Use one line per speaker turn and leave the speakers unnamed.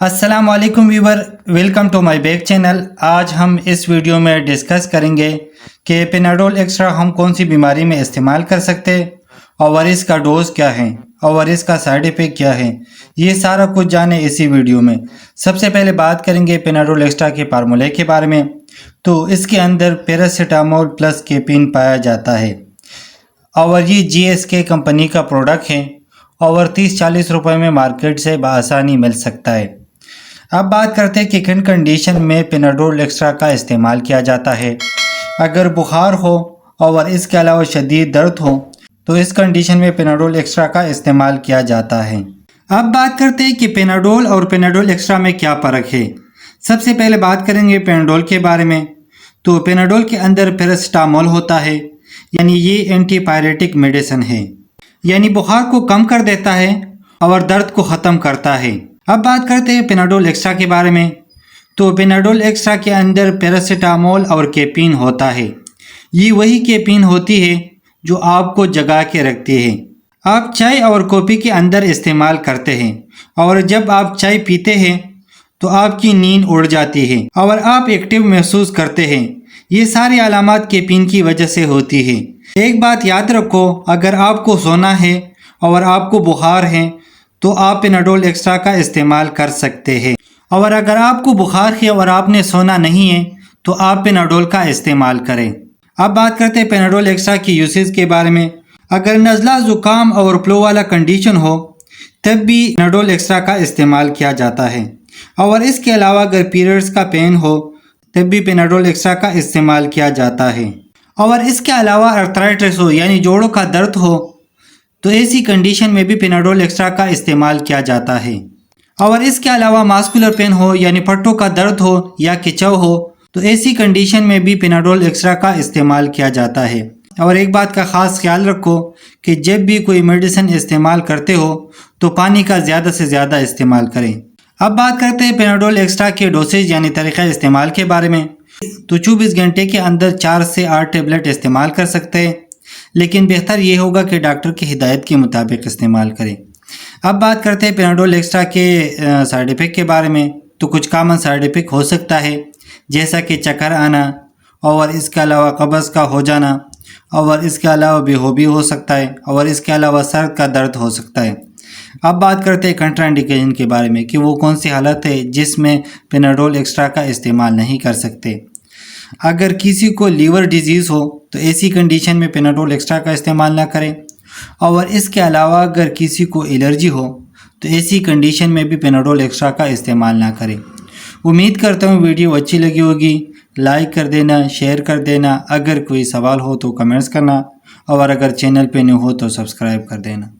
अस्सलाम वालेकुम viewer, welcome to my back channel. आज हम इस वीडियो में डिस्कस करेंगे कि पेनाडोल एक्स्ट्रा हम कौन सी बीमारी में इस्तेमाल कर सकते हैं और इसका डोज क्या है और इसका साइड इफ़ेक्ट क्या है। ये सारा कुछ जाने इसी वीडियो में। सबसे पहले बात करेंगे पेनाडोल एक्स्ट्रा के फार्मूले के बारे में। तो इसके अंदर पैरासीटामोल प्लस केपिन पाया जाता है और ये GSK कंपनी का प्रोडक्ट है और 30-40 रुपए में मार्केट से बआसानी मिल सकता है। अब बात करते हैं कि किन कंडीशन में पेनाडोल एक्स्ट्रा का इस्तेमाल किया जाता है। अगर बुखार हो और इसके अलावा शदीद दर्द हो तो इस कंडीशन में पेनाडोल एक्स्ट्रा का इस्तेमाल किया जाता है। अब बात करते हैं कि पेनाडोल और पेनाडोल एक्स्ट्रा में क्या फ़र्क है। सबसे पहले बात करेंगे पेनाडोल के बारे में। तो पेनाडोल के अंदर पैरासीटामोल होता है, यानी ये एंटीपायरेटिक मेडिसिन है, यानी बुखार को कम कर देता है और दर्द को ख़त्म करता है। अब बात करते हैं पेनाडोल एक्स्ट्रा के बारे में। तो पेनाडोल एक्स्ट्रा के अंदर पैरासीटामोल और केपिन होता है। ये वही केपिन होती है जो आपको जगा के रखती है। आप चाय और कॉफ़ी के अंदर इस्तेमाल करते हैं और जब आप चाय पीते हैं तो आपकी नींद उड़ जाती है और आप एक्टिव महसूस करते हैं। ये सारी अलामत केपिन की वजह से होती है। एक बात याद रखो, अगर आपको सोना है और आपको बुखार है तो आप पेनाडोल एक्स्ट्रा का इस्तेमाल कर सकते हैं, और अगर आपको बुखार है और आपने सोना नहीं है तो आप पेनाडोल का इस्तेमाल करें। अब बात करते हैं पेनाडोल एक्स्ट्रा की यूसेज के बारे में। अगर नज़ला ज़ुकाम और फ्लू वाला कंडीशन हो तब भी पेनाडोल एक्स्ट्रा का इस्तेमाल किया जाता है, और इसके अलावा अगर पीरियड्स का पेन हो तब भी पेनाडोल एक्स्ट्रा का इस्तेमाल किया जाता है, और इसके अलावा अर्थराइटिस हो यानी जोड़ों का दर्द हो तो ऐसी कंडीशन में भी पेनाडोल एक्स्ट्रा का इस्तेमाल किया जाता है, और इसके अलावा मास्कुलर पेन हो यानी पट्टों का दर्द हो या खिंचाव हो तो ऐसी कंडीशन में भी पेनाडोल एक्स्ट्रा का इस्तेमाल किया जाता है। और एक बात का ख़ास ख्याल रखो कि जब भी कोई मेडिसिन इस्तेमाल करते हो तो पानी का ज़्यादा से ज़्यादा इस्तेमाल करें। अब बात करते हैं पेनाडोल एक्स्ट्रा के डोसेज यानी तरीक़ा इस्तेमाल के बारे में। तो 24 घंटे के अंदर 4 से 8 टेबलेट इस्तेमाल कर सकते हैं, लेकिन बेहतर ये होगा कि डॉक्टर की हिदायत के मुताबिक इस्तेमाल करें। अब बात करते हैं पेनाडोल एक्स्ट्रा के साइड इफ़ेक्ट के बारे में। तो कुछ कॉमन साइड इफ़ेक्ट हो सकता है, जैसा कि चक्कर आना और इसके अलावा कब्ज़ का हो जाना, और इसके अलावा बेहोशी हो सकता है, और इसके अलावा सर का दर्द हो सकता है। अब बात करते हैं कंट्राइंडिकेशन के बारे में कि वो कौन सी हालत है जिसमें पेनाडोल एक्स्ट्रा का इस्तेमाल नहीं कर सकते। अगर किसी को लीवर डिजीज़ हो तो ऐसी कंडीशन में पेनाडोल एक्स्ट्रा का इस्तेमाल ना करें, और इसके अलावा अगर किसी को एलर्जी हो तो ऐसी कंडीशन में भी पेनाडोल एक्स्ट्रा का इस्तेमाल ना करें। उम्मीद करता हूँ वीडियो अच्छी लगी होगी। लाइक कर देना, शेयर कर देना। अगर कोई सवाल हो तो कमेंट्स करना, और अगर चैनल पे न्यू हो तो सब्सक्राइब कर देना।